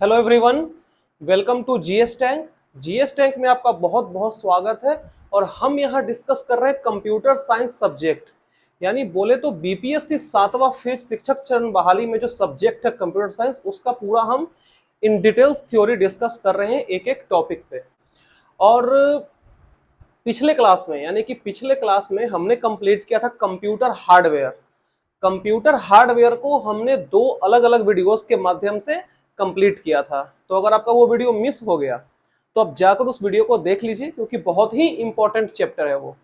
Hello everyone, welcome to GS tank. GS tank में आपका बहुत बहुत स्वागत है। और हम यहाँ डिस्कस कर रहे हैं कंप्यूटर साइंस सब्जेक्ट, यानी बोले तो बीपीएससी 7वां फेज शिक्षक चरण बहाली में जो सब्जेक्ट है कंप्यूटर साइंस, उसका पूरा हम इन डिटेल्स थ्योरी डिस्कस कर रहे हैं एक एक टॉपिक पे। और पिछले क्लास में यानी कि पिछले क्लास में हमने कंप्लीट किया था कंप्यूटर हार्डवेयर। कंप्यूटर हार्डवेयर को हमने दो अलग अलग वीडियोस के माध्यम से कंप्लीट किया था। तो अगर आपका वो वीडियो मिस हो गया तो आप जाकर उस वीडियो को देख लीजिए, क्योंकि बहुत ही इंपॉर्टेंट चैप्टर है वो।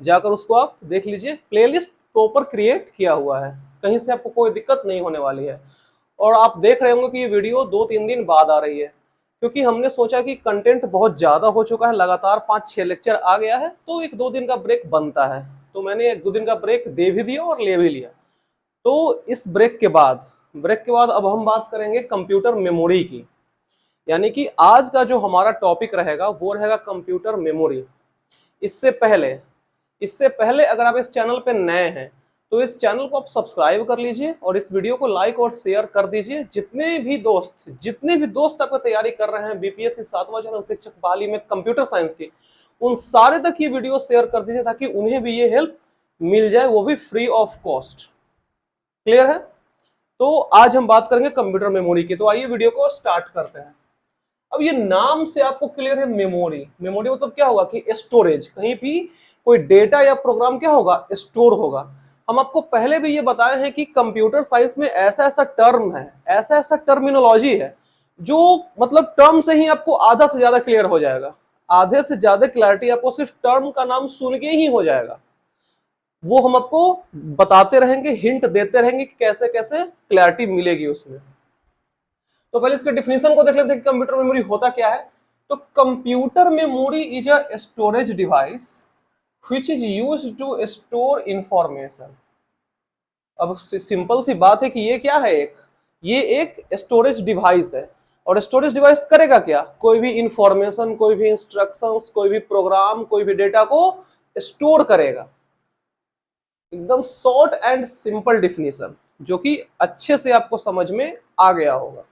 जाकर उसको आप देख लीजिए, प्लेलिस्ट प्रॉपर क्रिएट किया हुआ है, कहीं से आपको कोई दिक्कत नहीं होने वाली है। और आप देख रहे होंगे कि ये वीडियो 2-3 दिन बाद आ रही है, क्योंकि हमने सोचा कि कंटेंट बहुत ज़्यादा हो चुका है, लगातार 5-6 लेक्चर आ गया है, तो 1-2 दिन का ब्रेक बनता है। तो मैंने 1-2 दिन का ब्रेक दे भी दिया और ले भी लिया। तो इस ब्रेक के बाद अब हम बात करेंगे कंप्यूटर मेमोरी की। यानी कि आज का जो हमारा टॉपिक रहेगा वो रहेगा कंप्यूटर मेमोरी। इससे पहले अगर आप इस चैनल पे नए हैं तो इस चैनल को आप सब्सक्राइब कर लीजिए और इस वीडियो को लाइक और शेयर कर दीजिए। जितने भी दोस्त आपका तैयारी कर रहे हैं बीपीएससी 7वां चरण शिक्षक बहाली में कंप्यूटर साइंस की, उन सारे तक ये वीडियो शेयर कर दीजिए ताकि उन्हें भी ये हेल्प मिल जाए, वो भी फ्री ऑफ कॉस्ट। क्लियर है? तो आज हम बात करेंगे कंप्यूटर मेमोरी की। तो आइए वीडियो को स्टार्ट करते हैं। अब ये नाम से आपको क्लियर है, मेमोरी। मेमोरी मतलब क्या होगा कि स्टोरेज, कहीं भी कोई डेटा या प्रोग्राम क्या होगा, स्टोर होगा। हम आपको पहले भी ये बताए हैं कि कंप्यूटर साइंस में ऐसा ऐसा टर्म है, ऐसा ऐसा टर्मिनोलॉजी है जो मतलब टर्म से ही आपको आधा से ज्यादा क्लियर हो जाएगा। आधे से ज्यादा क्लैरिटी आपको सिर्फ टर्म का नाम सुन के ही हो जाएगा। वो हम आपको बताते रहेंगे, हिंट देते रहेंगे कि कैसे कैसे क्लैरिटी मिलेगी उसमें। तो पहले इसके डिफिनेशन को देख लेते हैं कि कंप्यूटर मेमोरी होता क्या है। तो computer memory is a storage device which is used to store information. अब सिंपल सी बात है कि ये क्या है, ये एक स्टोरेज डिवाइस है। और स्टोरेज डिवाइस करेगा क्या? कोई भी इंफॉर्मेशन, कोई भी इंस्ट्रक्शंस, कोई भी प्रोग्राम, कोई भी डेटा को स्टोर करेगा। एकदम शॉर्ट एंड सिंपल डिफिनेशन, जो कि अच्छे से आपको समझ में आ गया होगा।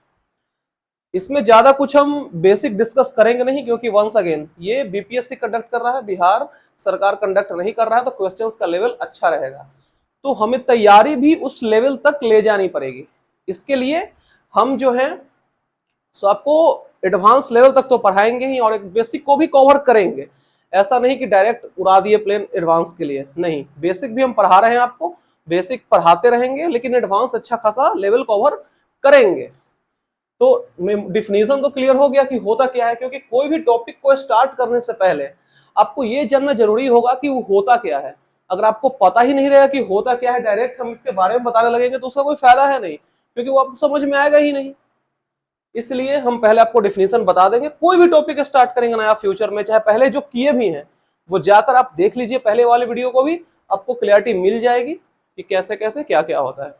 इसमें ज्यादा कुछ हम बेसिक डिस्कस करेंगे नहीं, क्योंकि वंस अगेन ये बीपीएससी कंडक्ट कर रहा है, बिहार सरकार कंडक्ट नहीं कर रहा है, तो क्वेश्चंस का लेवल अच्छा रहेगा। तो हमें तैयारी भी उस लेवल तक ले जानी पड़ेगी। इसके लिए हम जो है सो आपको एडवांस लेवल तक तो पढ़ाएंगे ही, और एक बेसिक को भी कवर करेंगे। ऐसा नहीं कि डायरेक्ट उड़ा दिए प्लेन एडवांस के लिए, नहीं, बेसिक भी हम पढ़ा रहे हैं आपको, बेसिक पढ़ाते रहेंगे, लेकिन एडवांस अच्छा खासा लेवल कवर करेंगे। तो डिफिनीशन तो क्लियर हो गया कि होता क्या है, क्योंकि कोई भी टॉपिक को स्टार्ट करने से पहले आपको ये जानना जरूरी होगा कि वो होता क्या है। अगर आपको पता ही नहीं रहेगा कि होता क्या है, डायरेक्ट हम इसके बारे में बताने लगेंगे तो उसका कोई फायदा है नहीं, क्योंकि वो आपको समझ में आएगा ही नहीं। इसलिए हम पहले आपको डिफिनीशन बता देंगे। कोई भी टॉपिक स्टार्ट करेंगे नया फ्यूचर में, चाहे पहले जो किए भी हैं वो जाकर आप देख लीजिए, पहले वाले वीडियो को भी, आपको क्लैरिटी मिल जाएगी कि कैसे कैसे क्या क्या होता है।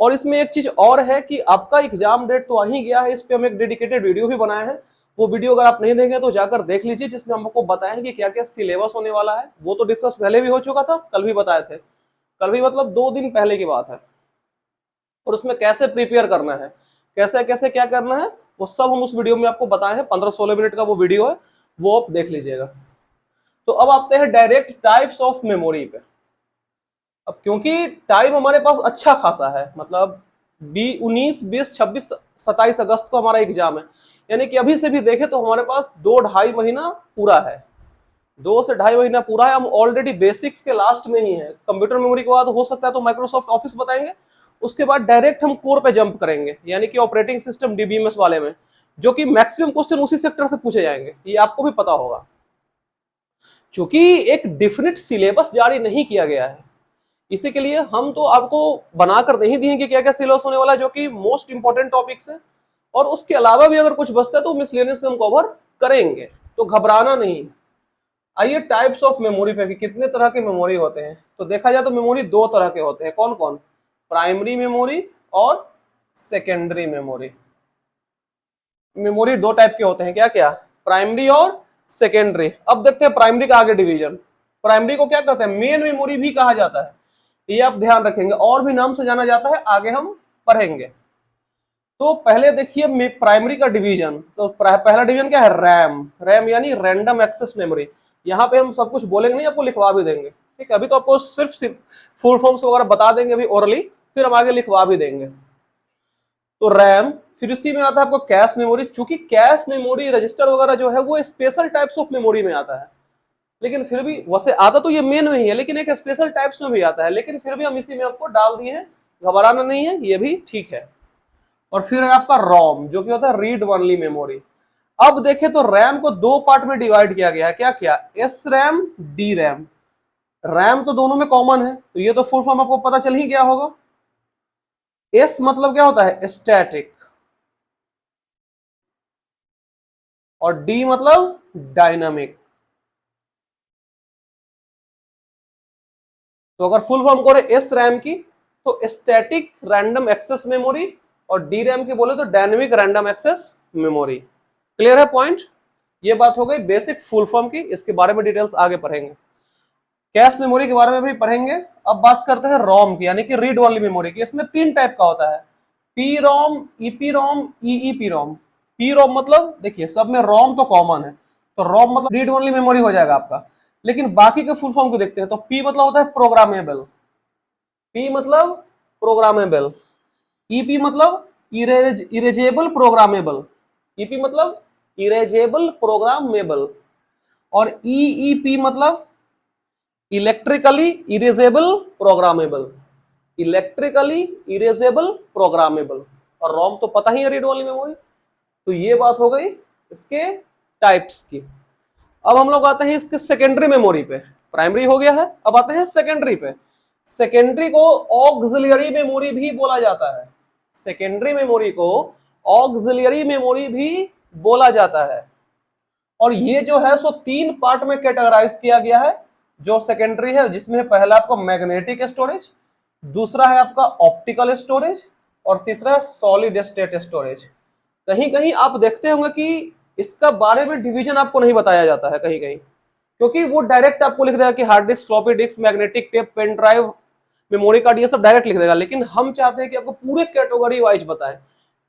और इसमें एक चीज और है कि आपका एग्जाम डेट तो आ ही गया है, इस पे हम एक डेडिकेटेड वीडियो भी बनाए हैं। वो वीडियो अगर आप नहीं देंगे तो जाकर देख लीजिए, जिसमें हम आपको बताएं कि क्या क्या सिलेबस होने वाला है। वो तो डिस्कस पहले भी हो चुका था, कल भी बताए थे, कल भी मतलब 2 दिन पहले की बात है। और उसमें कैसे प्रिपेयर करना है, कैसे कैसे क्या करना है, वो सब हम उस वीडियो में आपको बताए हैं। 15-16 मिनट का वो वीडियो है, वो आप देख लीजिएगा। तो अब आते हैं डायरेक्ट टाइप्स ऑफ मेमोरी पे। अब क्योंकि टाइम हमारे पास अच्छा खासा है, मतलब 19, 20, 26, 27 अगस्त को हमारा एग्जाम है, यानी कि अभी से भी देखें तो हमारे पास 2-2.5 महीना पूरा है। 2 से 2.5 महीना पूरा है। हम ऑलरेडी बेसिक्स के लास्ट में ही है। कंप्यूटर मेमोरी के बाद हो सकता है तो माइक्रोसॉफ्ट ऑफिस बताएंगे, उसके बाद डायरेक्ट हम कोर पे जंप करेंगे, यानी कि ऑपरेटिंग सिस्टम डीबीएमएस वाले में, जो कि मैक्सिमम क्वेश्चन उसी सेक्टर से पूछे जाएंगे, ये आपको भी पता होगा। चूंकि एक डिफिनिट सिलेबस जारी नहीं किया गया है, इसी के लिए हम तो आपको बनाकर नहीं दिए कि क्या क्या सिलेबस होने वाला है, जो कि मोस्ट इंपॉर्टेंट टॉपिक्स है। और उसके अलावा भी अगर कुछ बचता है तो मिसलेनियस में हम कवर करेंगे, तो घबराना नहीं। आइए टाइप्स ऑफ मेमोरी पे, कितने तरह के मेमोरी होते हैं। तो देखा जाए तो मेमोरी 2 तरह के होते हैं। कौन कौन? प्राइमरी मेमोरी और सेकेंडरी मेमोरी। मेमोरी 2 टाइप के होते हैं। क्या क्या? प्राइमरी और सेकेंडरी। अब देखते हैं प्राइमरी का आगे डिवीजन। प्राइमरी को क्या कहते हैं? मेन मेमोरी भी कहा जाता है, ये आप ध्यान रखेंगे, और भी नाम से जाना जाता है, आगे हम पढ़ेंगे। तो पहले देखिए प्राइमरी का डिवीजन, तो पहला डिवीजन क्या है, रैम। रैम यानी रैंडम एक्सेस मेमोरी। यहाँ पे हम सब कुछ बोलेंगे नहीं, आपको लिखवा भी देंगे, ठीक है। अभी तो आपको सिर्फ फुल फॉर्म्स वगैरह बता देंगे अभी ओरली, फिर हम आगे लिखवा भी देंगे। तो रैम, फिर इसी में आता है आपको कैश मेमोरी। चूंकि कैश मेमोरी रजिस्टर वगैरह जो है वो स्पेशल टाइप्स ऑफ मेमोरी में आता है, लेकिन फिर भी वैसे आता तो ये मेन में ही है, लेकिन एक स्पेशल टाइप्स में भी आता है, लेकिन फिर भी हम इसी में आपको डाल दिए हैं, घबराना नहीं है, ये भी ठीक है। और फिर है आपका रोम, जो कि होता है रीड ओनली मेमोरी। अब देखें तो रैम को दो पार्ट में डिवाइड किया गया है, क्या क्या, S RAM, D RAM. RAM तो दोनों में कॉमन है, तो ये तो फुल फॉर्म आपको पता चल ही गया होगा। एस मतलब क्या होता है, स्टैटिक, और डी मतलब डायनामिक। तो अगर फुल फॉर्म करें एस रैम की तो स्टैटिक रैंडम एक्सेस मेमोरी, और डी रैम की बोले तो dynamic random access memory. Clear है पॉइंट? ये बात हो गई बेसिक फुल फॉर्म की, इसके बारे में डिटेल्स आगे पढ़ेंगे। कैश मेमोरी के बारे में भी पढ़ेंगे। अब बात करते हैं रोम की, यानी कि रीड ओनली मेमोरी की। इसमें तीन टाइप का होता है, पी रोम, ईपी रोम, ईईपी रोम। पी रोम मतलब देखिए सब में रोम तो कॉमन है, तो रोम मतलब रीड ओनली मेमोरी हो जाएगा आपका। लेकिन बाकी के फुल फॉर्म को देखते हैं, तो पी मतलब होता है प्रोग्रामेबल, पी मतलब प्रोग्रामेबल, ईपी मतलब इरेजेबल प्रोग्रामेबल, ईपी मतलब इरेजेबल प्रोग्रामेबल, और ईईपी मतलब electrically erasable programmable, electrically erasable programmable. और रोम तो पता ही है रीड ओनली मेमोरी। तो ये बात हो गई इसके टाइप्स की। अब हम लोग आते हैं इसके सेकेंडरी मेमोरी पे। प्राइमरी हो गया है, अब आते हैं सेकेंडरी पे। सेकेंडरी को ऑक्सिलियरी मेमोरी भी बोला जाता है, सेकेंडरी मेमोरी को ऑक्सिलियरी मेमोरी भी बोला जाता है। और ये जो है सो तीन पार्ट में कैटेगराइज किया गया है जो सेकेंडरी है, जिसमें पहला आपका मैग्नेटिक स्टोरेज, दूसरा है आपका ऑप्टिकल स्टोरेज, और तीसरा है सॉलिड स्टेट स्टोरेज। कहीं कहीं आप देखते होंगे कि इसका बारे में डिवीजन आपको नहीं बताया जाता है कहीं कहीं, क्योंकि वो डायरेक्ट आपको लिख देगा कि hard disk, floppy disk, magnetic tape, pen drive, memory card, ये सब डायरेक्ट लिख देगा। लेकिन हम चाहते हैं कि आपको पूरे कैटेगरी वाइज बताए,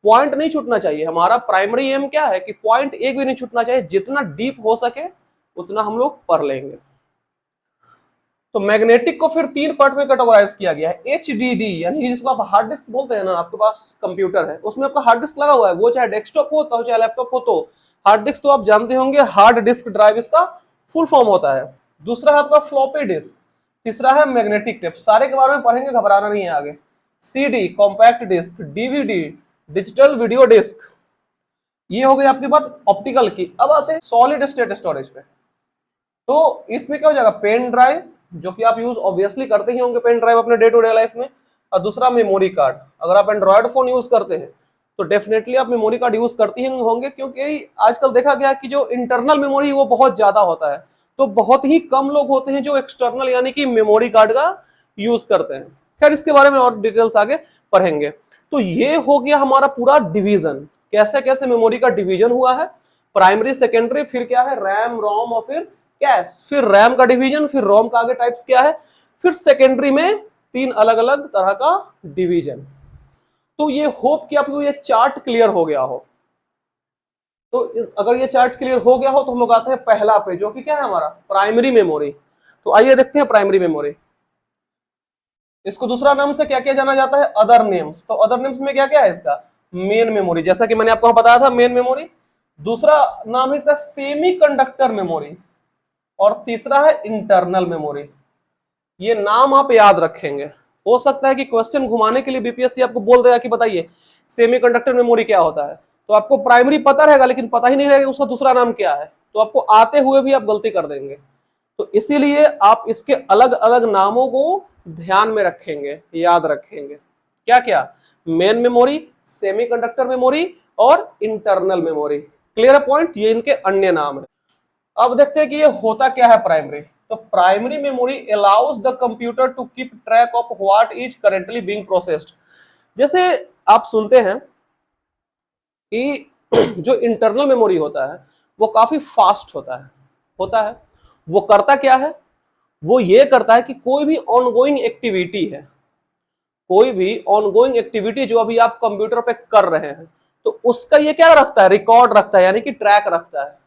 पॉइंट नहीं छूटना चाहिए। हमारा प्राइमरी एम क्या है कि पॉइंट एक भी नहीं छूटना चाहिए, जितना डीप हो सके उतना हम लोग पढ़ लेंगे। तो मैग्नेटिक को फिर तीन पार्ट में कैटेगराइज किया गया है, HDD, यानी जिसको आप हार्ड डिस्क बोलते हैं ना, आपके पास कंप्यूटर है उसमें आपका हार्ड डिस्क लगा हुआ है, वो चाहे डेस्कटॉप हो तो चाहे लैपटॉप हो, तो हार्ड डिस्क तो आप जानते होंगे, हार्ड डिस्क ड्राइव इसका फुल फॉर्म होता है। दूसरा है आपका फ्लॉपी डिस्क, तीसरा है मैग्नेटिक टेप। सारे के बारे में पढ़ेंगे, घबराना नहीं है आगे। CD compact disc, DVD digital video disc. ये हो गई आपकी बात ऑप्टिकल की। अब आते हैं सॉलिड स्टेट स्टोरेज पे। तो इसमें क्या हो जाएगा, पेन ड्राइव, जो कि आप यूज ऑब्वियसली करते ही होंगे पेन ड्राइव अपने डे टू डे लाइफ में, और दूसरा मेमोरी कार्ड। अगर आप एंड्रॉयड फोन यूज करते हैं तो डेफिनेटली आप मेमोरी कार्ड यूज करते ही होंगे, क्योंकि आजकल देखा गया कि जो इंटरनल मेमोरी वो बहुत ज्यादा होता है, तो बहुत ही कम लोग होते हैं जो एक्सटर्नल यानी कि मेमोरी कार्ड का यूज करते हैं। खैर इसके बारे में और डिटेल्स आगे पढ़ेंगे। तो ये हो गया हमारा पूरा डिवीजन, कैसे कैसे मेमोरी का डिवीजन हुआ है, प्राइमरी, सेकेंडरी, फिर क्या है रैम, रोम, और फिर कैश, फिर रैम का डिवीजन, फिर रोम का आगे टाइप्स क्या है, फिर सेकेंडरी में तीन अलग अलग तरह का डिवीजन। तो ये होप कि आपको ये चार्ट क्लियर हो गया हो। तो अगर ये चार्ट क्लियर हो गया हो तो हम लोग आते हैं पहला पे, जो कि क्या है हमारा प्राइमरी मेमोरी। तो आइए देखते हैं प्राइमरी मेमोरी। इसको दूसरा नाम से क्या क्या जाना जाता है, अदर नेम्स। तो अदर नेम्स में क्या क्या है इसका, मेन मेमोरी, जैसा कि मैंने आपको बताया था मेन मेमोरी। दूसरा नाम है इसका सेमी कंडक्टर मेमोरी, और तीसरा है इंटरनल मेमोरी। ये नाम आप याद रखेंगे। हो सकता है कि क्वेश्चन घुमाने के लिए बीपीएससी आपको बोल देगा कि बताइए सेमीकंडक्टर मेमोरी क्या होता है, तो आपको प्राइमरी पता रहेगा लेकिन पता ही नहीं रहेगा उसका दूसरा नाम क्या है, तो आपको आते हुए भी आप गलती कर देंगे। तो इसीलिए आप इसके अलग अलग नामों को ध्यान में रखेंगे, याद रखेंगे। क्या क्या, मेन मेमोरी, सेमीकंडक्टर मेमोरी, और इंटरनल मेमोरी। क्लियर है पॉइंट, ये इनके अन्य नाम है। अब देखते हैं कि ये होता क्या है प्राइमरी। तो primary memory allows the computer to keep track of what is currently being processed. जैसे आप सुनते हैं कि जो इंटरनल मेमोरी होता है वो काफी फास्ट होता है। वो करता क्या है, वो ये करता है कि कोई भी ऑनगोइंग एक्टिविटी है, कोई भी ऑनगोइंग एक्टिविटी जो अभी आप कंप्यूटर पे कर रहे हैं तो उसका ये क्या रखता है, रिकॉर्ड रखता है, यानी कि ट्रैक रखता है।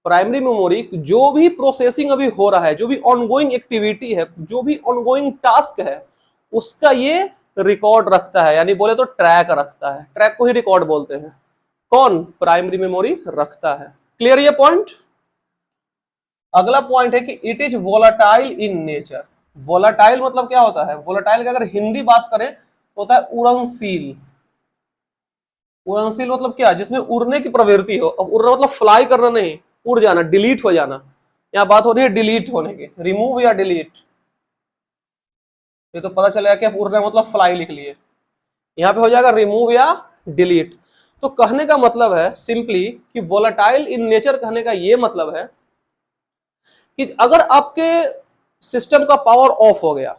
प्राइमरी मेमोरी जो भी प्रोसेसिंग अभी हो रहा है, जो भी ऑनगोइंग एक्टिविटी है, जो भी ऑनगोइंग टास्क है, उसका ये रिकॉर्ड रखता है, यानी बोले तो ट्रैक रखता है। ट्रैक को ही रिकॉर्ड बोलते हैं। कौन? प्राइमरी मेमोरी रखता है। क्लियर ये पॉइंट? अगला पॉइंट है कि it is volatile in nature. Volatile मतलब क्या होता है? वोलाटाइल की अगर हिंदी बात करें तो होता है उड़नशील। उड़नशील मतलब क्या? जिसमें उड़ने की प्रवृत्ति हो। अब उड़ना मतलब फ्लाई करना नहीं, उड़ जाना, डिलीट हो जाना। यहाँ बात हो रही है डिलीट होने की, रिमूव या डिलीट। ये तो पता चलेगा कि आप उड़ रहे मतलब फ्लाई लिख लिए, यहाँ पे हो जाएगा रिमूव या डिलीट। तो कहने का मतलब है सिंपली कि वोलाटाइल इन नेचर कहने का ये मतलब है कि अगर आपके सिस्टम का पावर ऑफ हो गया,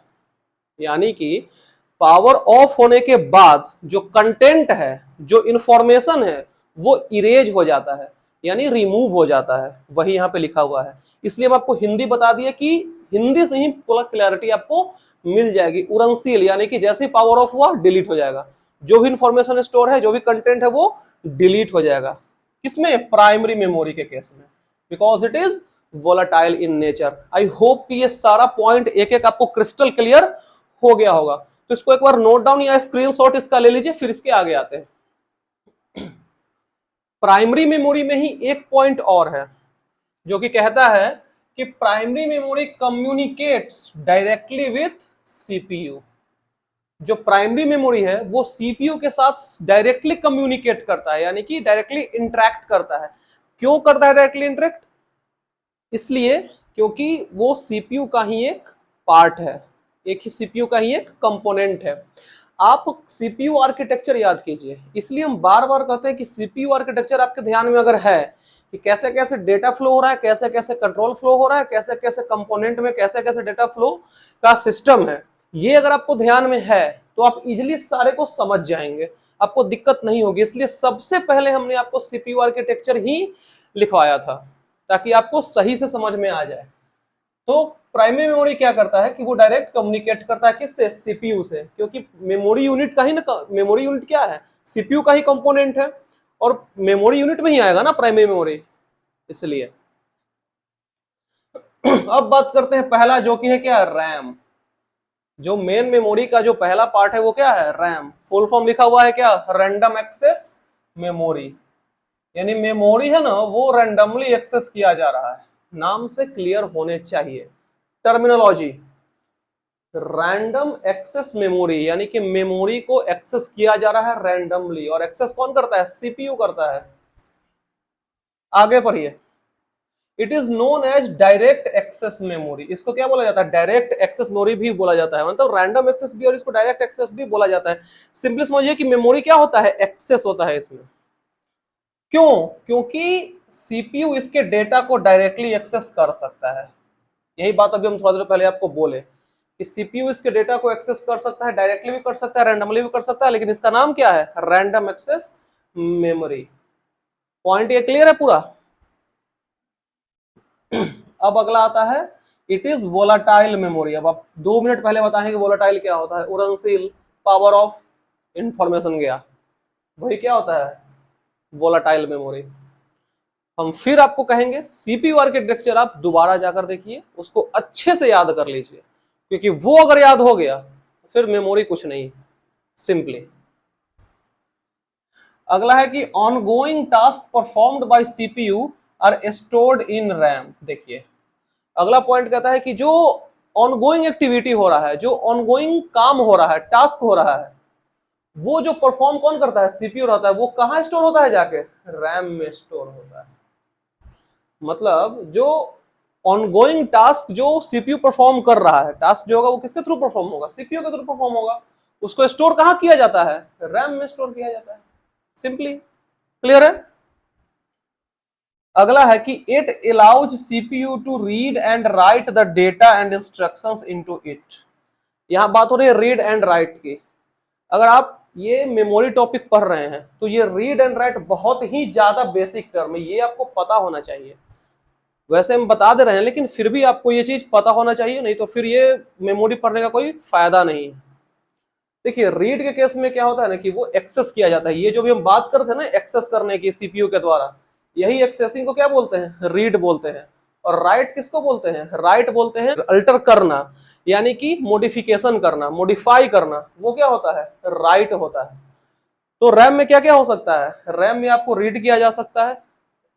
यानी कि पावर ऑफ होने के बाद जो कंटेंट है, जो इंफॉर्मेशन है, वो इरेज हो जाता है, यानी रिमूव हो जाता है। वही यहाँ पे लिखा हुआ है। इसलिए हम आपको हिंदी बता दिए कि हिंदी से ही पूरा क्लैरिटी आपको मिल जाएगी। उड़नशील यानी कि जैसे ही पावर ऑफ हुआ डिलीट हो जाएगा, जो भी इंफॉर्मेशन स्टोर है, जो भी कंटेंट है, वो डिलीट हो जाएगा। किसमें? प्राइमरी मेमोरी के केस में, because it is volatile in nature. I hope कि ये सारा पॉइंट एक एक आपको क्रिस्टल क्लियर हो गया होगा। तो इसको एक बार नोट डाउन या स्क्रीनशॉट इसका ले लीजिए, फिर इसके आगे आते हैं। प्राइमरी मेमोरी में ही एक पॉइंट और है जो कि कहता है कि primary memory communicates directly with CPU. जो प्राइमरी मेमोरी है वो सीपीयू के साथ डायरेक्टली कम्युनिकेट करता है, यानी कि डायरेक्टली इंटरेक्ट करता है। क्यों करता है डायरेक्टली इंटरेक्ट? इसलिए क्योंकि वो सीपीयू का ही एक पार्ट है, एक ही सीपीयू का ही एक कंपोनेंट है। आप सीपीयू आर्किटेक्चर याद कीजिए। इसलिए हम बार बार कहते हैं कि सीपीयू आर्किटेक्चर आपके ध्यान में अगर है कि कैसे कैसे डेटा फ्लो हो रहा है, कैसे कैसे कंट्रोल फ्लो हो रहा है, कैसे कैसे कंपोनेंट में कैसे कैसे डेटा फ्लो का सिस्टम है, ये अगर आपको ध्यान में है तो आप इजिली सारे को समझ जाएंगे, आपको दिक्कत नहीं होगी। इसलिए सबसे पहले हमने आपको सीपीयू आर्किटेक्चर ही लिखवाया था ताकि आपको सही से समझ में आ जाए। तो प्राइमरी मेमोरी क्या करता है कि वो डायरेक्ट कम्युनिकेट करता है किससे? सीपीयू से, क्योंकि मेमोरी यूनिट का ही ना, मेमोरी यूनिट क्या है? सीपीयू का ही कंपोनेंट है और मेमोरी यूनिट में ही आएगा ना प्राइमरी मेमोरी, इसलिए। अब बात करते हैं पहला, जो कि है क्या? रैम। जो मेन मेमोरी का जो पहला पार्ट है वो क्या है? रैम। फुल फॉर्म लिखा हुआ है क्या? Random access memory. यानी मेमोरी है ना, वो रैंडमली एक्सेस किया जा रहा है। नाम से क्लियर होने चाहिए टर्मिनोलॉजी। रैंडम एक्सेस मेमोरी यानी कि मेमोरी को एक्सेस किया जा रहा है रैंडमली, और एक्सेस कौन करता है? सीपीयू करता है। आगे पढ़िए। It is known as direct access memory. इसको क्या बोला जाता है? डायरेक्ट एक्सेस मेमोरी भी बोला जाता है, मतलब रैंडम एक्सेस भी और इसको डायरेक्ट एक्सेस भी बोला जाता है। सिंपली समझिए कि मेमोरी क्या होता है? एक्सेस होता है इसमें। क्यों? क्योंकि सीपीयू इसके डेटा को डायरेक्टली एक्सेस कर सकता है। यही बात अभी हम थोड़ा देर पहले आपको बोले कि सीपीयू इसके डेटा को एक्सेस कर सकता है, डायरेक्टली भी कर सकता है, रैंडमली भी कर सकता है, लेकिन इसका नाम क्या है? Random access memory. पॉइंट ये क्लियर है पूरा? अब अगला आता है इट इज वोलाटाइल मेमोरी। अब आप 2 मिनट पहले बताएं कि वोलाटाइल क्या होता है। उड़नशील, पावर ऑफ, इंफॉर्मेशन गया, वही क्या होता है? Volatile memory. हम फिर आपको कहेंगे सीपीयू आर्किटेक्चर आप दोबारा जाकर देखिए, उसको अच्छे से याद कर लीजिए, क्योंकि वो अगर याद हो गया तो फिर मेमोरी कुछ नहीं, सिंपली। अगला है कि ongoing task performed by CPU are stored in RAM. देखिए अगला पॉइंट कहता है कि जो ऑनगोइंग एक्टिविटी हो रहा है, जो ऑनगोइंग काम हो रहा है, टास्क हो रहा है, वो जो परफॉर्म कौन करता है? सीपीयू रहता है। वो कहां स्टोर होता है? जाके रैम में स्टोर होता है। मतलब जो ऑनगोइंग टास्क जो सीपीयू परफॉर्म कर रहा है, टास्क जो होगा वो किसके थ्रू परफॉर्म होगा? सीपीयू के थ्रू परफॉर्म होगा। उसको स्टोर कहां किया जाता है? रैम में स्टोर किया जाता है। सिंपली क्लियर है? अगला है कि it allows CPU to read and write the data and instructions into it. यहां बात हो रही है रीड एंड राइट की। अगर आप ये मेमोरी टॉपिक पढ़ रहे हैं तो ये रीड एंड राइट बहुत ही ज्यादा बेसिक टर्म है, ये आपको पता होना चाहिए। वैसे हम बता दे रहे हैं लेकिन फिर भी आपको ये चीज पता होना चाहिए, नहीं तो फिर ये मेमोरी पढ़ने का कोई फायदा नहीं है। देखिए रीड के केस में क्या होता है ना कि वो एक्सेस किया जाता है, ये जो भी हम बात करते हैं ना एक्सेस करने की सीपीयू के द्वारा, यही एक्सेसिंग को क्या बोलते हैं, रीड बोलते हैं। और राइट किसको बोलते हैं, राइट बोलते हैं अल्टर करना, यानी कि मॉडिफिकेशन करना, मॉडिफाई करना, वो क्या होता है, राइट होता है। तो रैम में क्या क्या हो सकता है, रैम में आपको रीड किया जा सकता है,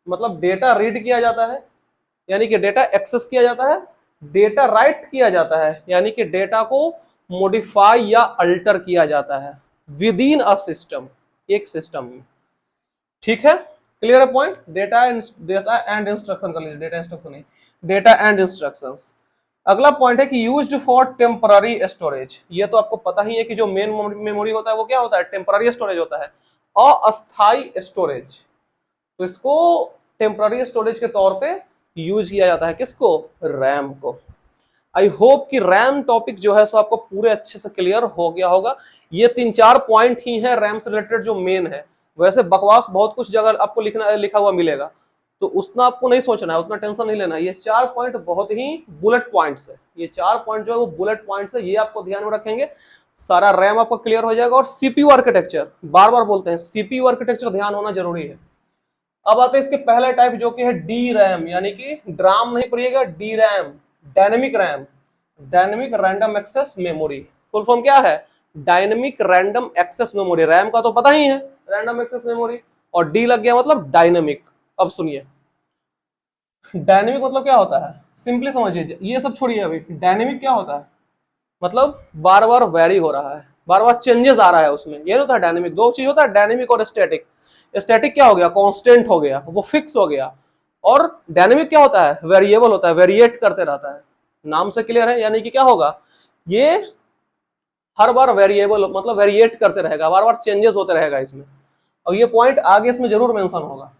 मतलब डेटा रीड किया जाता है, यानी कि डेटा एक्सेस किया जाता है, डेटा राइट किया जाता है, यानी कि डेटा को मॉडिफाई या अल्टर किया जाता है विद इन अ सिस्टम, एक सिस्टम में। ठीक है, क्लियर है पॉइंट। डेटा एंड इंस्ट्रक्शन कर लीजिए, डेटा इंस्ट्रक्शन नहीं, डेटा एंड इंस्ट्रक्शंस। अगला पॉइंट है कि यूज्ड फॉर टेम्पररी स्टोरेज। ये तो आपको पता ही है कि जो मेन मेमोरी होता है वो क्या होता है, टेम्पररी स्टोरेज होता है, अस्थाई स्टोरेज। तो इसको टेम्पररी स्टोरेज के तौर पे यूज किया जाता है, किसको, रैम को। आई होप कि रैम टॉपिक जो है सो आपको पूरे अच्छे से क्लियर हो गया होगा। ये 3-4 पॉइंट ही है रैम से रिलेटेड जो मेन है, वैसे बकवास बहुत कुछ जगह आपको लिखा हुआ मिलेगा, तो उतना आपको नहीं सोचना है, उतना टेंशन नहीं लेना है। ये 4 पॉइंट बहुत ही बुलेट पॉइंट्स है, ये 4 पॉइंट जो है वो बुलेट पॉइंट्स है, ये आपको ध्यान में रखेंगे, सारा रैम आपका क्लियर हो जाएगा। और सीपीयू आर्किटेक्चर, बार बार बोलते हैं सीपीयू आर्किटेक्चर ध्यान होना जरूरी है। अब आते हैं इसके पहले टाइप जो कि है डी रैम, यानी कि ड्राम नहीं पढ़िएगा, D RAM, dynamic RAM, dynamic random access memory. Full form क्या है, dynamic random access memory. RAM का तो पता ही है, रैंडम एक्सेस मेमोरी, और डी लग गया मतलब डायनेमिक। अब सुनिए, डायनेमिक मतलब क्या होता है, सिंपली समझिए, ये सब छोड़िए अभी। डायनेमिक क्या होता है, मतलब बार बार वेरी हो रहा है, बार बार चेंजेस आ रहा है उसमें, ये होता है डायनेमिक। दो चीज होता है, डायनेमिक और स्टैटिक। स्टैटिक क्या हो गया, कांस्टेंट हो गया, वो फिक्स हो गया। और डायनेमिक क्या होता है, वेरिएबल होता है, वेरिएट करते रहता है। नाम से क्लियर है, यानी कि क्या होगा, ये हर बार वेरिएबल मतलब वेरिएट करते रहेगा, बार बार चेंजेस होते रहेगा इसमें। और ये पॉइंट आगे इसमें जरूर मेंशन होगा।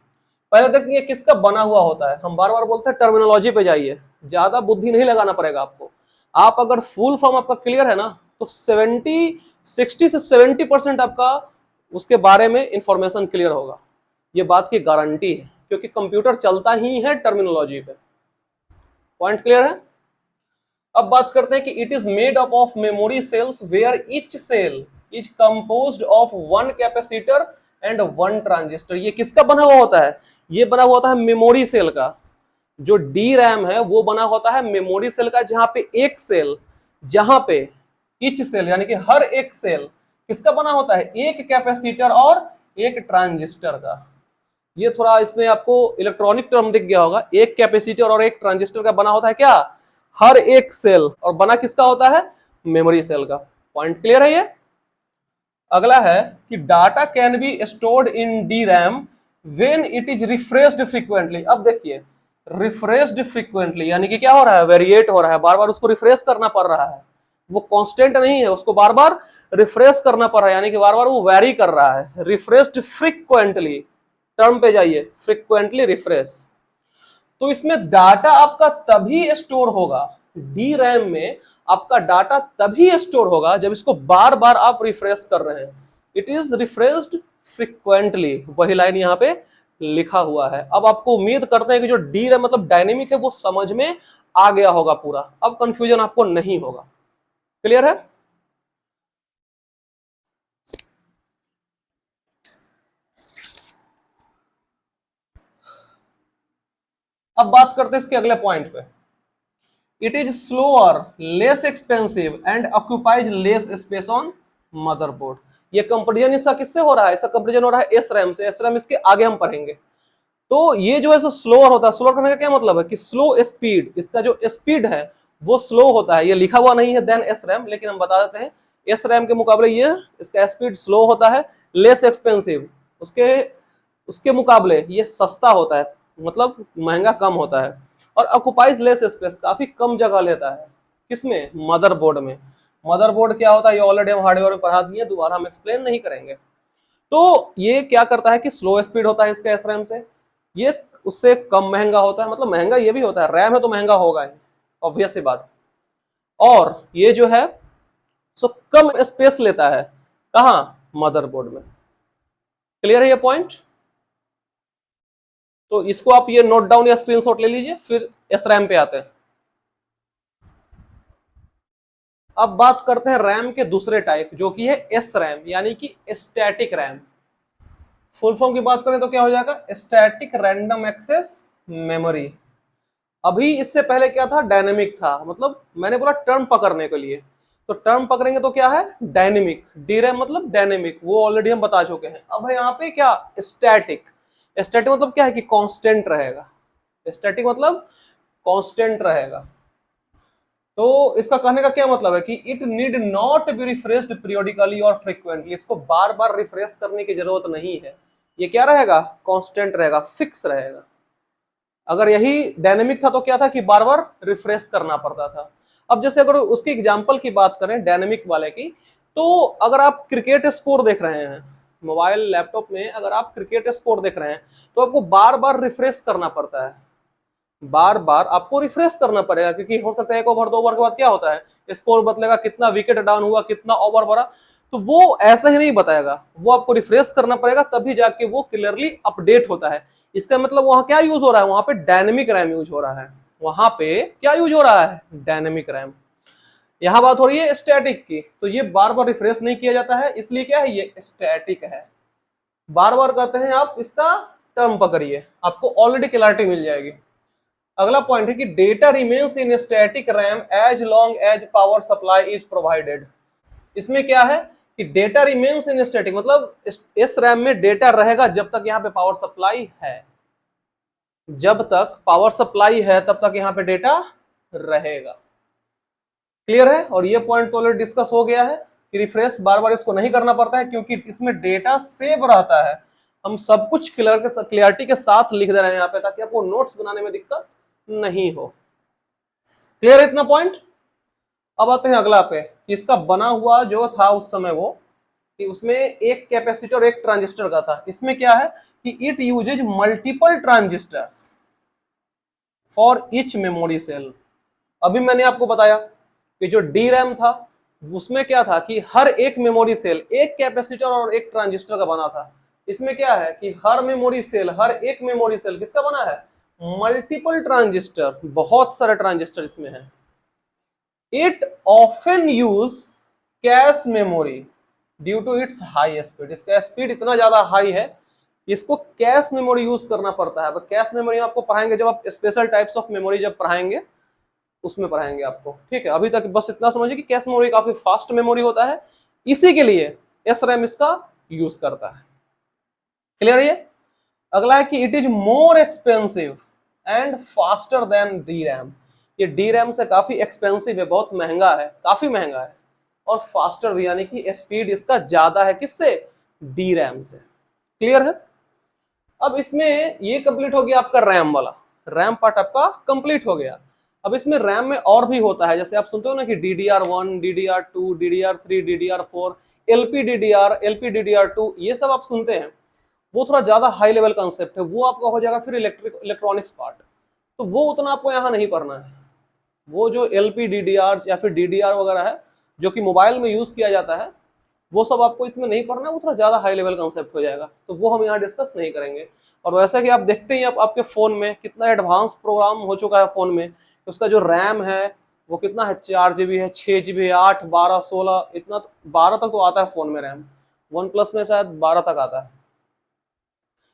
पहले देखते हैं किसका बना हुआ होता है, हम बार बार बोलते हैं टर्मिनोलॉजी पे जाइए, ज्यादा बुद्धि नहीं लगाना पड़ेगा आपको। आप अगर फुल फॉर्म आपका क्लियर है ना, तो 60 से 70% आपका उसके बारे में इंफॉर्मेशन क्लियर होगा, ये बात की गारंटी है, क्योंकि कंप्यूटर चलता ही है टर्मिनोलॉजी पे। पॉइंट क्लियर है। अब बात करते हैं कि it is made up of memory cells where each cell is composed of 1 capacitor and 1 transistor. ये किसका बना हुआ होता है, ये बना हुआ होता है मेमोरी सेल का। जो डी रैम है वो बना होता है मेमोरी सेल का, जहां पे एक सेल, जहां पे ईच सेल यानी कि हर एक सेल किसका बना होता है, एक कैपेसिटर और एक ट्रांजिस्टर का। ये थोड़ा इसमें आपको इलेक्ट्रॉनिक टर्म दिख गया होगा, एक कैपेसिटर और एक ट्रांजिस्टर का बना होता है क्या, हर एक सेल, और बना किसका होता है, मेमोरी सेल का। पॉइंट क्लियर है ये। अगला है कि data can be stored in D RAM when it is refreshed frequently. अब देखिए, रिफ्रेश्ड फ्रीक्वेंटली यानी कि क्या हो रहा है, वेरिएट हो रहा है, बार बार उसको रिफ्रेश करना पड़ रहा है, वो कांस्टेंट नहीं है, उसको बार बार रिफ्रेश करना पड़ रहा है, यानी कि बार बार वो वेरी कर रहा है। रिफ्रेश्ड फ्रीक्वेंटली, टर्म पे जाइए, फ्रीक्वेंटली रिफ्रेश। तो इसमें डाटा आपका तभी स्टोर होगा, डी रैम में आपका डाटा तभी स्टोर होगा जब इसको बार बार आप रिफ्रेश कर रहे हैं। इट इज रिफ्रेश्ड फ्रीक्वेंटली, वही लाइन यहाँ पे लिखा हुआ है। अब आपको उम्मीद करते हैं कि जो डी रैम मतलब डायनेमिक है वो समझ में आ गया होगा पूरा, अब कंफ्यूजन आपको नहीं होगा। क्लियर है। अब बात करते हैं इसके अगले पॉइंट पे। It is slower, less expensive and occupies less space on motherboard. ये कंपेरिजन इसका किससे हो रहा है, इसका कंपेरिजन हो रहा है एस रैम से। एस रैम इसके आगे हम पढ़ेंगे। तो ये जो है सो स्लोअर होता है, स्लोअर करने का क्या मतलब है कि स्लो स्पीड, इसका जो स्पीड है वो स्लो होता है। ये लिखा हुआ नहीं है देन एस रैम, लेकिन हम बता देते हैं एस रैम के मुकाबले ये इसका स्पीड स्लो होता है। लेस एक्सपेंसिव, उसके उसके मुकाबले ये सस्ता होता है, मतलब महंगा कम होता है। और ऑक्युपाइज लेस स्पेस, काफी कम जगह लेता है, किसमें, मदरबोर्ड में। मदरबोर्ड क्या होता है ये ऑलरेडी हम हार्डवेयर में पढ़ा दिए, दोबारा हम एक्सप्लेन नहीं करेंगे। तो ये क्या करता है कि स्लो स्पीड होता है इसके एस रैम से, ये उससे कम महंगा होता है, मतलब महंगा ये भी होता है, रैम है तो महंगा होगा ही, ऑब्वियस सी बात। और ये जो है सो कम स्पेस लेता है, कहां, मदरबोर्ड में। क्लियर है ये पॉइंट। तो इसको आप ये नोट डाउन या स्क्रीनशॉट ले लीजिए, फिर एस रैम पे आते हैं। अब बात करते हैं रैम के दूसरे टाइप, जो कि है एस रैम, यानी कि स्टैटिक रैम। फुल फॉर्म की बात करें तो क्या हो जाएगा, स्टैटिक रैंडम एक्सेस मेमोरी। अभी इससे पहले क्या था, डायनेमिक था, मतलब मैंने बोला टर्म पकड़ने के लिए, तो टर्म पकड़ेंगे तो क्या है, डायनेमिक। डीरैम मतलब डायनेमिक, वो ऑलरेडी हम बता चुके हैं। अब है यहाँ पे क्या, स्टैटिक। स्टैटिक मतलब क्या है कि कांस्टेंट रहेगा। स्टैटिक मतलब कांस्टेंट रहेगा। तो इसका कहने का क्या मतलब है कि it need not be refreshed periodically और फ्रीक्वेंटली, इसको बार बार रिफ्रेश करने की जरूरत नहीं है। ये क्या रहेगा, कांस्टेंट रहेगा, फिक्स रहेगा। अगर यही डायनेमिक था तो क्या था कि बार बार रिफ्रेश करना पड़ता था। अब जैसे अगर उसकी एग्जांपल की बात करें डायनेमिक वाले की, तो अगर आप क्रिकेट स्कोर देख रहे हैं मोबाइल लैपटॉप में, अगर आप क्रिकेट स्कोर देख रहे हैं तो आपको बार बार रिफ्रेश करना पड़ता है, बार बार आपको रिफ्रेश करना पड़ेगा, क्योंकि हो सकता है 1 ओवर 2 ओवर के बाद क्या होता है, स्कोर बदलेगा, कितना विकेट डाउन हुआ, कितना ओवर भरा, तो वो ऐसे ही नहीं बताएगा, वो आपको रिफ्रेश करना पड़ेगा, तभी जाके वो क्लियरली अपडेट होता है। इसका मतलब वहां क्या यूज हो रहा है, वहां पे डायनेमिक रैम यूज हो रहा है। वहां पे क्या यूज हो रहा है, डायनेमिक रैम। यहां बात हो रही है स्टैटिक की, तो ये बार बार रिफ्रेश नहीं किया जाता है, इसलिए क्या है, ये स्टैटिक है। बार बार कहते हैं आप इसका टर्म पकड़िए, आपको ऑलरेडी क्लैरिटी मिल जाएगी। अगला पॉइंट है कि data remains in static RAM as long as power supply is provided. इसमें क्या है कि डेटा रिमेन्स इन स्टैटिक मतलब इस रैम में डेटा रहेगा जब तक यहाँ पे पावर सप्लाई है, जब तक पावर सप्लाई है तब तक यहाँ पे डेटा रहेगा। क्लियर है। और ये पॉइंट तो ऑलरेडी डिस्कस हो गया है कि रिफ्रेश बार बार इसको नहीं करना पड़ता है, क्योंकि इसमें डेटा सेव रहता है। हम सब कुछ क्लियरिटी के साथ लिख दे रहे हैं यहाँ पे, ताकि आपको नोट्स बनाने में दिक्कत नहीं हो। क्लियर है इतना पॉइंट। अब आते हैं अगला पे, कि इसका बना हुआ जो था उस समय वो, कि उसमें एक कैपेसिटर एक ट्रांजिस्टर का था। इसमें क्या है कि it uses multiple transistors for each memory cell. अभी मैंने आपको बताया कि जो डी रैम था उसमें क्या था कि हर एक मेमोरी सेल एक कैपेसिटर और एक ट्रांजिस्टर का बना था। इसमें क्या है कि हर एक मेमोरी सेल किसका बना है, मल्टीपल ट्रांजिस्टर, बहुत सारे ट्रांजिस्टर इसमें है। It often use cache memory due to its high speed. इसका स्पीड इतना ज्यादा हाई है, इसको कैश मेमोरी यूज करना पड़ता है। कैश मेमोरी आपको पढ़ाएंगे जब आप स्पेशल टाइप्स ऑफ मेमोरी जब पढ़ाएंगे, उसमें पढ़ाएंगे आपको। ठीक है, अभी तक बस इतना समझिए कि कैश मेमोरी काफी फास्ट मेमोरी होता है, इसी के लिए एस रैम इसका यूज करता है। क्लियर है। अगला है कि it is more expensive and faster than D RAM. ये डी रैम से काफी एक्सपेंसिव है, बहुत महंगा है, काफी महंगा है, और फास्टर भी, यानी कि स्पीड इसका ज्यादा है, किससे, डी रैम से। क्लियर है। अब इसमें ये कंप्लीट हो गया आपका रैम वाला, रैम पार्ट आपका कंप्लीट हो गया। अब इसमें रैम में और भी होता है, जैसे आप सुनते हो ना कि DDR1, DDR2, DDR3, DDR4, LPDDR2, ये सब आप सुनते हैं। वो थोड़ा ज्यादा हाई लेवल कंसेप्ट है, वो आपका हो जाएगा फिर इलेक्ट्रॉनिक्स पार्ट, तो वो उतना आपको यहाँ नहीं पढ़ना है। वो जो LPDDR या फिर DDR वगैरह है जो कि मोबाइल में यूज किया जाता है, वो सब आपको इसमें नहीं पढ़ना, वो थोड़ा ज्यादा हाई लेवल कंसेप्ट हो जाएगा, तो वो हम यहाँ डिस्कस नहीं करेंगे। और वैसा कि आप देखते ही आपके फोन में कितना एडवांस प्रोग्राम हो चुका है फोन में, उसका जो रैम है वो कितना है, 4 GB है, 6 GB है, 8, 12, 16, इतना 12 तक तो आता है फोन में रैम। OnePlus में शायद 12 तक आता है।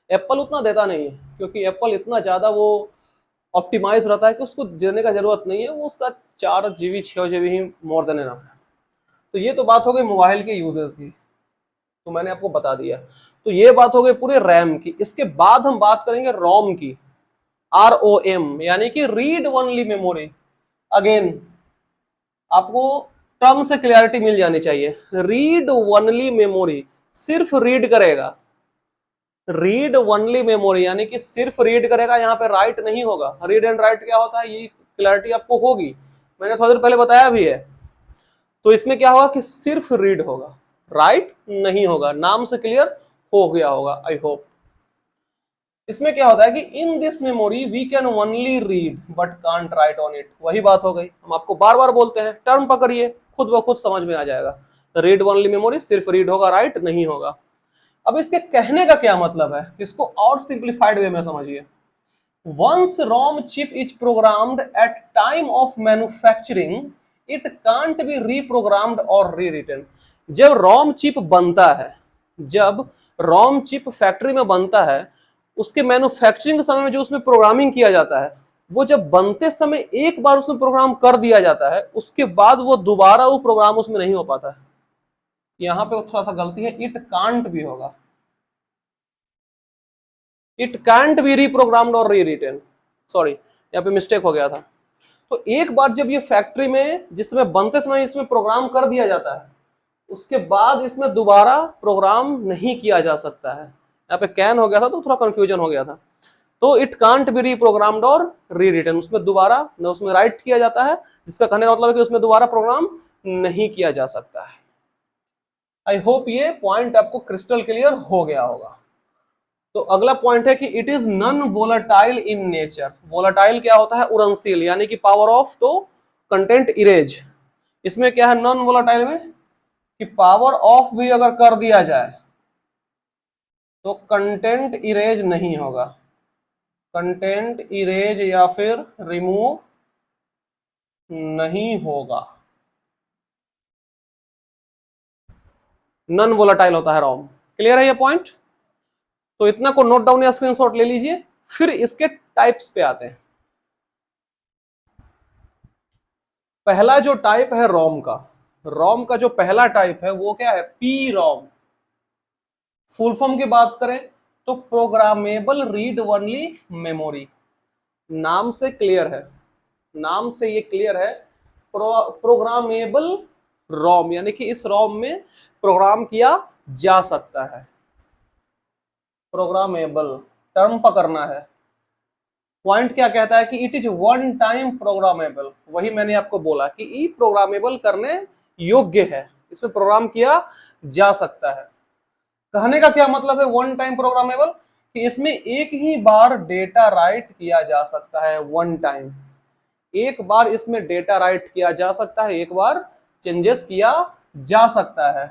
एप्पल उतना देता नहीं है, क्योंकि एप्पल इतना ज्यादा वो ऑप्टिमाइज रहता है कि उसको देने का जरूरत नहीं है, वो उसका 4 GB 6 GB ही मोर देन इनफ है। तो ये तो बात हो गई मोबाइल के यूजर्स की, तो मैंने आपको बता दिया। तो ये बात हो गई पूरे रैम की। इसके बाद हम बात करेंगे रोम की, ROM, यानी कि रीड ओनली मेमोरी। अगेन आपको टर्म से क्लियरिटी मिल जानी चाहिए। रीड ओनली मेमोरी, सिर्फ रीड करेगा, रीड ओनली मेमोरी यानी कि सिर्फ रीड करेगा, यहाँ पे राइट नहीं होगा। रीड एंड राइट क्या होता है, ये क्लैरिटी आपको होगी, मैंने थोड़ी देर पहले बताया भी है। तो इसमें क्या होगा कि सिर्फ रीड होगा, राइट नहीं होगा। नाम से क्लियर हो गया होगा, आई होप। इसमें क्या होता है कि in this memory we can only read but can't write on it. वही बात हो गई, हम आपको बार बार बोलते हैं, टर्म पकड़िए, खुद ब खुद समझ में आ जाएगा। रीड ओनली मेमोरी, सिर्फ रीड होगा, राइट नहीं होगा। अब इसके कहने का क्या मतलब है, इसको और सिंप्लीफाइड वे में समझिए। Once ROM chip is programmed at time of manufacturing, it can't be reprogrammed और रीरिटन। जब रोम चिप बनता है, जब रोम चिप फैक्ट्री में बनता है, उसके मैन्युफैक्चरिंग के समय में जो उसमें प्रोग्रामिंग किया जाता है, वो जब बनते समय एक बार उसमें प्रोग्राम कर दिया जाता है, उसके बाद वो दोबारा वो प्रोग्राम उसमें नहीं हो पाता है। यहां पे थोड़ा सा गलती है, इट कांट भी होगा, इट कांट बी रीप्रोग्राम्ड और रीरिटन, सॉरी यहाँ पे मिस्टेक हो गया था। तो एक बार जब ये फैक्ट्री में जिसमें बनते समय इसमें प्रोग्राम कर दिया जाता है, उसके बाद इसमें दोबारा प्रोग्राम नहीं किया जा सकता है। यहाँ पे कैन हो गया था तो थोड़ा कंफ्यूजन हो गया था। तो इट कांट बी रीप्रोग्राम्ड और रीरिटन, उसमें दोबारा न उसमें राइट किया जाता है, जिसका कहने का मतलब है कि उसमें दोबारा प्रोग्राम नहीं किया जा सकता है। आई होप ये पॉइंट आपको क्रिस्टल क्लियर हो गया होगा। तो अगला पॉइंट है कि it is non volatile in nature. Volatile क्या होता है? उड़नशील, यानी कि पावर ऑफ, तो कंटेंट इरेज। इसमें क्या है नॉन वोलाटाइल में कि पावर ऑफ भी अगर कर दिया जाए तो कंटेंट इरेज नहीं होगा, कंटेंट इरेज या फिर रिमूव नहीं होगा। नॉन वोलाटाइल होता है रोम। क्लियर है ये पॉइंट? तो इतना को नोट डाउन या स्क्रीनशॉट ले लीजिए। फिर इसके टाइप्स पे आते हैं। पहला जो टाइप है रोम का, रोम का जो पहला टाइप है वो क्या है? P ROM. फुल फॉर्म की बात करें तो प्रोग्रामेबल रीड ओनली मेमोरी। नाम से क्लियर है, नाम से ये क्लियर है, प्रोग्रामेबल रोम, यानी कि इस रोम में प्रोग्राम किया जा सकता है। प्रोग्रामेबल टर्म पकड़ना है। पॉइंट क्या कहता है कि it is one time programmable. वही मैंने आपको बोला कि ई प्रोग्रामेबल करने योग्य है, इसमें प्रोग्राम किया जा सकता है। कहने का क्या मतलब है वन टाइम प्रोग्रामेबल? कि इसमें एक ही बार डेटा राइट किया जा सकता है, वन टाइम। एक बार इसमें डेटा राइट किया जा सकता है, एक बार चेंजेस किया जा सकता है।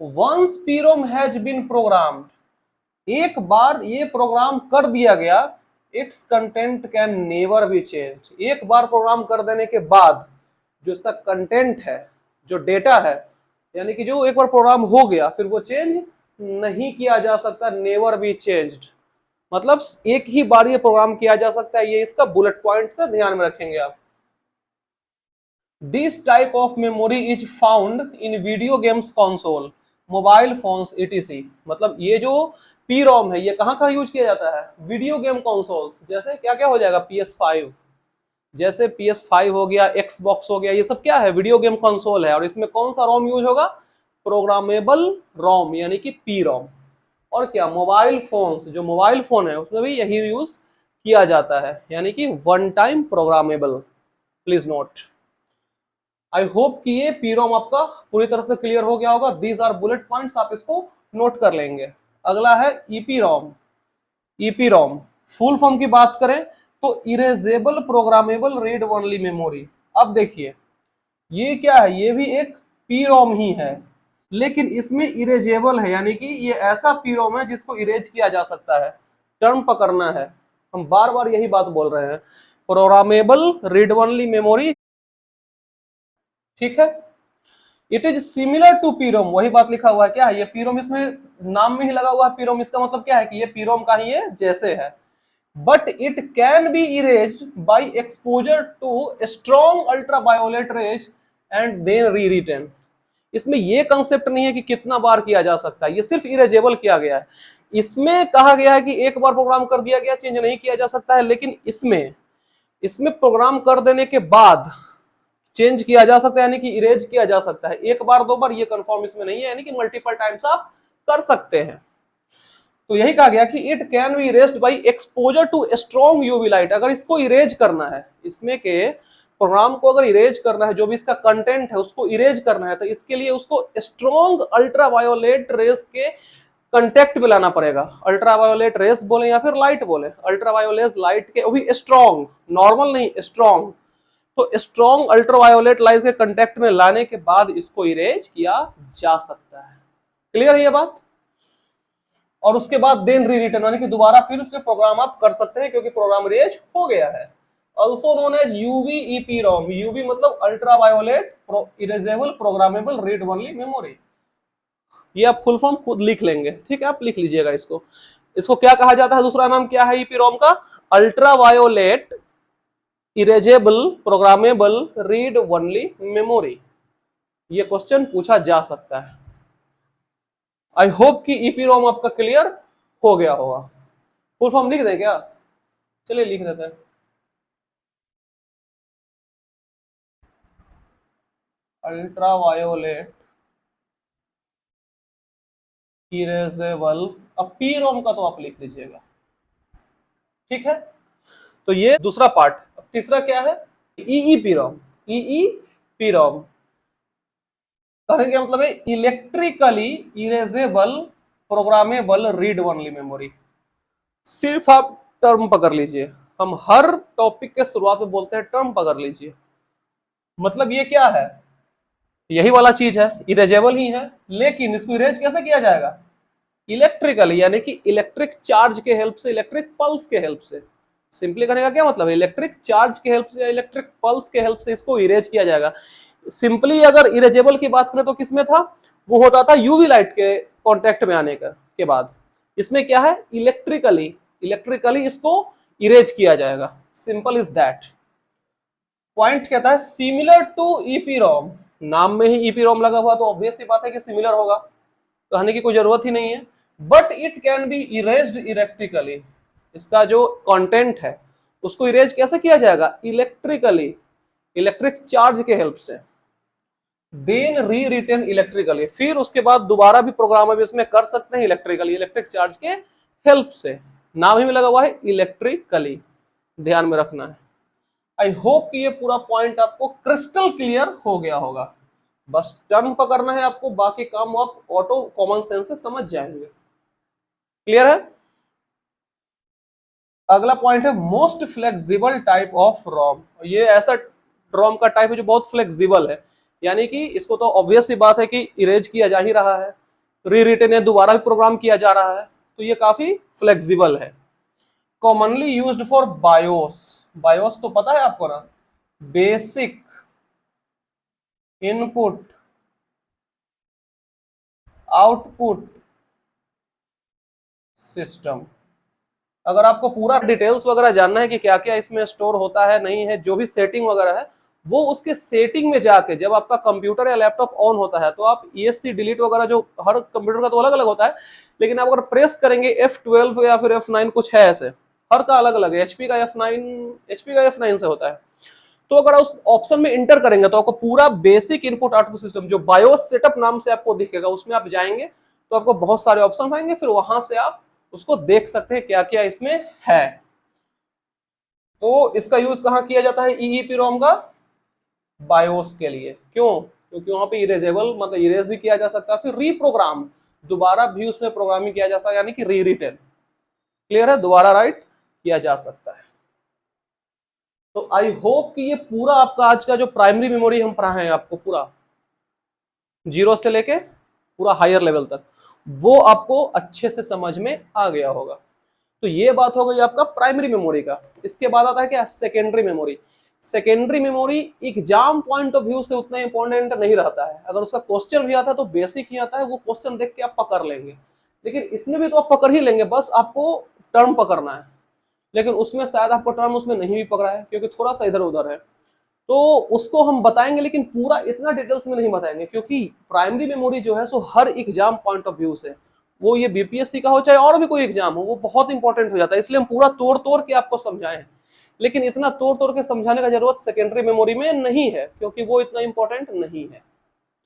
वंस पीरोम हैज बीन प्रोग्राम्ड, एक बार ये प्रोग्राम कर दिया गया, it's content can never be changed. एक बार प्रोग्राम कर देने के बाद जो इसका कंटेंट है, जो डेटा है, यानी कि जो एक बार प्रोग्राम हो गया फिर वो चेंज नहीं किया जा सकता, नेवर बी चेंज्ड। मतलब एक ही बार ये प्रोग्राम किया जा सकता है। ये इसका बुलेट पॉइंट से ध्यान में रखेंगे आप। This type of memory is found in video games console, mobile phones etc। मतलब ये जो पी रोम है ये कहाँ कहाँ यूज किया जाता है? Video game consoles. जैसे क्या क्या हो जाएगा? PS5, जैसे PS5 हो गया, Xbox हो गया, ये सब क्या है? वीडियो गेम कंसोल है। और इसमें कौन सा रोम यूज होगा? प्रोग्रामेबल रोम, यानी कि पी रोम। और क्या मोबाइल फोन्स, जो मोबाइल फोन है उसमें भी यही यूज किया जाता है, यानी कि one time programmable. Please note. I hope कि ये पीरोम आपका पूरी तरह से क्लियर हो गया होगा। दीज आर बुलेट पॉइंट्स, आप इसको नोट कर लेंगे। अगला है ईपीरोम। ईपीरोम फुल फॉर्म की बात करें तो erasable programmable read only memory. अब देखिए ये क्या है? ये भी एक पीरोम ही है, लेकिन इसमें इरेजेबल है, यानी कि ये ऐसा पीरोम है जिसको इरेज किया जा सकता है। टर्म पकड़ना है, हम बार बार यही बात बोल रहे हैं, प्रोग्रामेबल रीड ओनली मेमोरी। ठीक है, इट इज सिमिलर टू पीरोम। वही बात लिखा हुआ है, क्या है ये? पीरोम इसमें नाम में ही लगा हुआ है पीरोम। इसका मतलब क्या है कि ये पीरोम का ही ये जैसे है। But it can be erased by exposure to strong ultraviolet rays and then rewritten. इसमें ये कंसेप्ट नहीं है कि कितना बार किया जा सकता है, ये सिर्फ इरेजेबल किया गया है। इसमें कहा गया है कि एक बार प्रोग्राम कर दिया गया, चेंज नहीं किया जा सकता है। लेकिन इसमें इसमें प्रोग्राम कर देने के बाद चेंज किया जा सकता है, यानी कि इरेज किया जा सकता है। एक बार दो बार ये कंफर्म इसमें नहीं है, यानी कि मल्टीपल टाइम्स आप कर सकते हैं। तो यही कहा गया कि it can be erased by exposure to strong UV light. अगर इसको इरेज करना है, इसमें के प्रोग्राम को अगर इरेज करना है, जो भी इसका कंटेंट है उसको इरेज करना है, तो इसके लिए उसको स्ट्रॉन्ग अल्ट्रावायोलेट रेस के कंटेक्ट में लाना पड़ेगा। अल्ट्रावायोलेट रेस बोले या फिर लाइट बोले, अल्ट्रावायोलेट लाइट के, वो भी स्ट्रॉन्ग, नॉर्मल नहीं, स्ट्रॉन्ग। तो स्ट्रॉन्ग अल्ट्रावायोलेट लाइट के कांटेक्ट में लाने के बाद इसको इरेज किया जा सकता है। क्लियर है ये बात? और उसके बाद देन री रिटर्न, यानी कि दोबारा फिर से प्रोग्राम आप कर सकते हैं, क्योंकि प्रोग्राम इरेज हो गया है। Also known as UV EPROM. UV मतलब ultraviolet erasable programmable read only memory. ये आप फुल फॉर्म खुद लिख लेंगे, ठीक है, आप लिख लीजिएगा इसको। इसको क्या कहा जाता है, दूसरा नाम क्या है ईपीरोम का? Ultra violet erasable programmable read only memory. ये क्वेश्चन पूछा जा सकता है। आई होप कि ईपीरोम आपका क्लियर हो गया होगा। फुल फॉर्म लिख दें क्या? चलिए लिख देते हैं। अल्ट्रा वायोलेट इरेजेबल, अब पीरोम का तो आप लिख लीजिएगा, ठीक है। तो ये दूसरा पार्ट। अब तीसरा क्या है? ईई पीरोम। ईई पीरोम कहने का मतलब है electrically erasable programmable read only memory. सिर्फ आप टर्म पकड़ लीजिए, हम हर टॉपिक के शुरुआत में बोलते हैं टर्म पकड़ लीजिए। मतलब ये क्या है? यही वाला चीज है, इरेजेबल ही है, लेकिन इसको इरेज कैसे किया जाएगा? इलेक्ट्रिकली, यानी कि इलेक्ट्रिक चार्ज के हेल्प से, इलेक्ट्रिक पल्स के हेल्प से। सिंपली करने का क्या मतलब है? इलेक्ट्रिक चार्ज के हेल्प से, इलेक्ट्रिक पल्स के हेल्प से इसको इरेज किया जाएगा। सिंपली अगर इरेजेबल की बात करें तो किसमें था? वो होता था यूवी लाइट के कांटेक्ट में आने के बाद। इसमें क्या है? इलेक्ट्रिकली, इलेक्ट्रिकली इसको इरेज किया जाएगा। Simple is that. पॉइंट कहता है सिमिलर टू ईपीरोम। नाम में ही ईपीरोम लगा हुआ तो ऑब्वियस सी बात है कि सिमिलर होगा, कहने की कोई जरूरत ही नहीं है। But it can be erased electrically. इसका जो कंटेंट है उसको इरेज कैसे किया जाएगा? इलेक्ट्रिकली, इलेक्ट्रिक चार्ज के हेल्प से। देन री रिटेन इलेक्ट्रिकली, फिर उसके बाद दोबारा भी प्रोग्राम अब इसमें कर सकते हैं इलेक्ट्रिकली, इलेक्ट्रिक चार्ज के हेल्प से। नाम ही में लगा हुआ है इलेक्ट्रिकली, ध्यान में रखना है। आई होप कि ये पूरा पॉइंट आपको क्रिस्टल क्लियर हो गया होगा। बस टर्म पकड़ना है आपको, बाकी काम आप ऑटो कॉमन सेंस से समझ जाएंगे। क्लियर है? अगला पॉइंट है most flexible type of ROM. ये ऐसा रोम का टाइप है जो बहुत फ्लेक्सिबल है, यानी कि इसको तो ऑब्वियस सी बात है कि इरेज किया जा ही रहा है, री रिटेन या दोबारा भी प्रोग्राम किया जा रहा है, तो ये काफी फ्लेक्सिबल है। Commonly used for BIOS. BIOS तो पता है आपको ना, बेसिक इनपुट आउटपुट सिस्टम। अगर आपको पूरा डिटेल्स वगैरह जानना है कि क्या क्या इसमें स्टोर होता है नहीं है, जो भी सेटिंग वगैरह है, वो उसके सेटिंग में जाके जब आपका कंप्यूटर या लैपटॉप ऑन होता है तो आप ESC डिलीट वगैरह, जो हर कंप्यूटर का तो अलग अलग होता है, लेकिन आप अगर प्रेस करेंगे F12 या फिर F9 कुछ है ऐसे, हर का अलग अलग है। HP का F9 से होता है। तो अगर उस ऑप्शन में इंटर करेंगे तो आपको पूरा बेसिक इनपुट आउटपुट सिस्टम जो बायोस सेटअप नाम से आपको दिखेगा, उसमें आप जाएंगे तो आपको बहुत सारे ऑप्शन आएंगे, फिर वहां से आप उसको देख सकते हैं क्या क्या इसमें है। तो इसका यूज कहां किया जाता है EEPROM का? बायोस के लिए। क्यों? क्योंकि वहां पे इरेजेबल मतलब इरेज भी किया जा सकता है, फिर रीप्रोग्राम, दोबारा भी उसमें प्रोग्रामिंग किया जा सकता है, यानी कि री रिटर्न। क्लियर है? दोबारा राइट किया जा सकता है। तो आई होप कि ये पूरा आपका आज का जो प्राइमरी मेमोरी हम पढ़ाए हैं आपको, पूरा जीरो से लेके पूरा हायर लेवल तक, वो आपको अच्छे से समझ में आ गया होगा। तो ये बात हो गई आपका प्राइमरी मेमोरी का। इसके बाद आता है क्या? Secondary memory. Secondary memory exam point of view से उतना इंपॉर्टेंट नहीं रहता है। अगर उसका क्वेश्चन भी आता है तो बेसिक ही आता है, वो क्वेश्चन देख के आप पकड़ लेंगे। लेकिन इसमें भी तो आप पकड़ ही लेंगे, बस आपको टर्म पकड़ना है। लेकिन उसमें शायद आपको टर्म उसमें नहीं भी पकड़ा है, क्योंकि थोड़ा सा इधर उधर है, तो उसको हम बताएंगे, लेकिन पूरा इतना डिटेल्स में नहीं बताएंगे, क्योंकि प्राइमरी मेमोरी जो है सो हर एग्जाम पॉइंट ऑफ व्यू से, वो ये BPSC का हो चाहे और भी कोई एग्जाम हो, वो बहुत इंपॉर्टेंट हो जाता है। इसलिए हम पूरा तोड़ तोड़ के आपको समझाएं, लेकिन इतना तोड़ तोड़ के समझाने का जरूरत सेकेंडरी मेमोरी में नहीं है, क्योंकि वो इतना इंपॉर्टेंट नहीं है,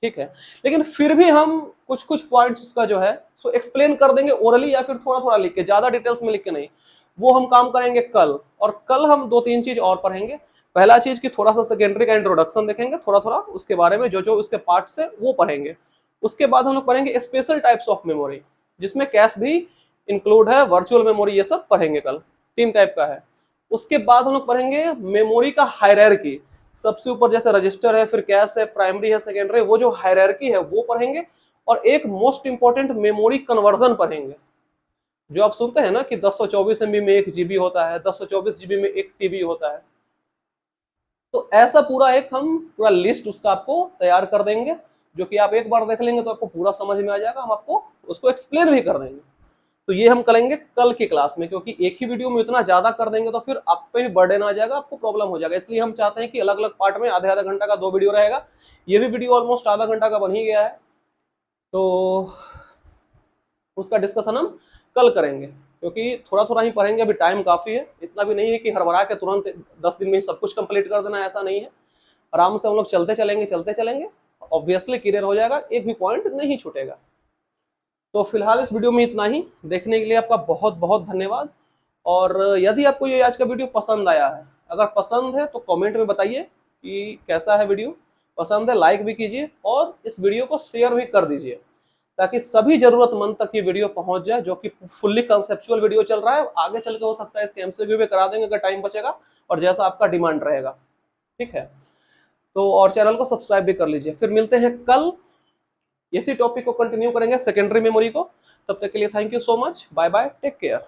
ठीक है। लेकिन फिर भी हम कुछ कुछ पॉइंट्स का जो है सो एक्सप्लेन कर देंगे ओरली, या फिर थोड़ा थोड़ा लिख के, ज्यादा डिटेल्स में लिख के नहीं। वो हम काम करेंगे कल, और कल हम दो तीन चीज और पढ़ेंगे। पहला चीज कि थोड़ा सा सेकेंडरी का इंट्रोडक्शन देखेंगे, थोड़ा थोड़ा उसके बारे में, जो जो उसके पार्ट्स है वो पढ़ेंगे। उसके बाद हम लोग पढ़ेंगे स्पेशल टाइप्स ऑफ मेमोरी, जिसमें कैश भी इंक्लूड है, वर्चुअल मेमोरी, ये सब पढ़ेंगे कल। 3 टाइप का है। उसके बाद हम लोग पढ़ेंगे मेमोरी का हायरार्की, सबसे ऊपर जैसे रजिस्टर है, फिर कैश है, प्राइमरी है, सेकेंडरी, वो जो हायरार्की है वो पढ़ेंगे। और एक मोस्ट इंपॉर्टेंट मेमोरी कन्वर्जन पढ़ेंगे। जो आप सुनते हैं ना कि 1024 MB में 1 GB होता है, 1024 GB में 1 TB होता है, तो ऐसा पूरा एक हम पूरा लिस्ट उसका आपको तैयार कर देंगे, जो कि आप एक बार देख लेंगे तो आपको पूरा समझ में आ जाएगा। हम आपको उसको एक्सप्लेन भी कर देंगे। तो ये हम करेंगे कल की क्लास में, क्योंकि एक ही वीडियो में इतना ज्यादा कर देंगे तो फिर आप पे भी बर्डन आ जाएगा, आपको प्रॉब्लम हो जाएगा। इसलिए हम चाहते हैं कि अलग अलग पार्ट में आधे आधा घंटा का 2 वीडियो रहेगा। ये भी वीडियो ऑलमोस्ट आधा घंटा का बन ही गया है, तो उसका डिस्कशन हम कल करेंगे, क्योंकि थोड़ा थोड़ा ही पढ़ेंगे, अभी टाइम काफी है। इतना भी नहीं है कि हड़बड़ा के तुरंत 10 दिन में ही सब कुछ कंप्लीट कर देना, ऐसा नहीं है। आराम से हम लोग चलते चलेंगे, ऑब्वियसली क्लियर हो जाएगा, एक भी पॉइंट नहीं छूटेगा। तो फिलहाल इस वीडियो में इतना ही। देखने के लिए आपका बहुत बहुत धन्यवाद। और यदि आपको ये आज का वीडियो पसंद आया है, अगर पसंद है तो कमेंट में बताइए कि कैसा है वीडियो। पसंद है लाइक भी कीजिए और इस वीडियो को शेयर भी कर दीजिए, ताकि सभी जरूरतमंद तक ये वीडियो पहुंच जाए, जो कि फुल्ली कंसेप्चुअल वीडियो चल रहा है। आगे चल के हो सकता है इसके एमसीक्यू भी करा देंगे अगर टाइम बचेगा और जैसा आपका डिमांड रहेगा। ठीक है, तो और चैनल को सब्सक्राइब भी कर लीजिए। फिर मिलते हैं कल, इसी टॉपिक को कंटिन्यू करेंगे, सेकेंडरी मेमोरी को। तब तक के लिए thank you so much, bye bye, take care.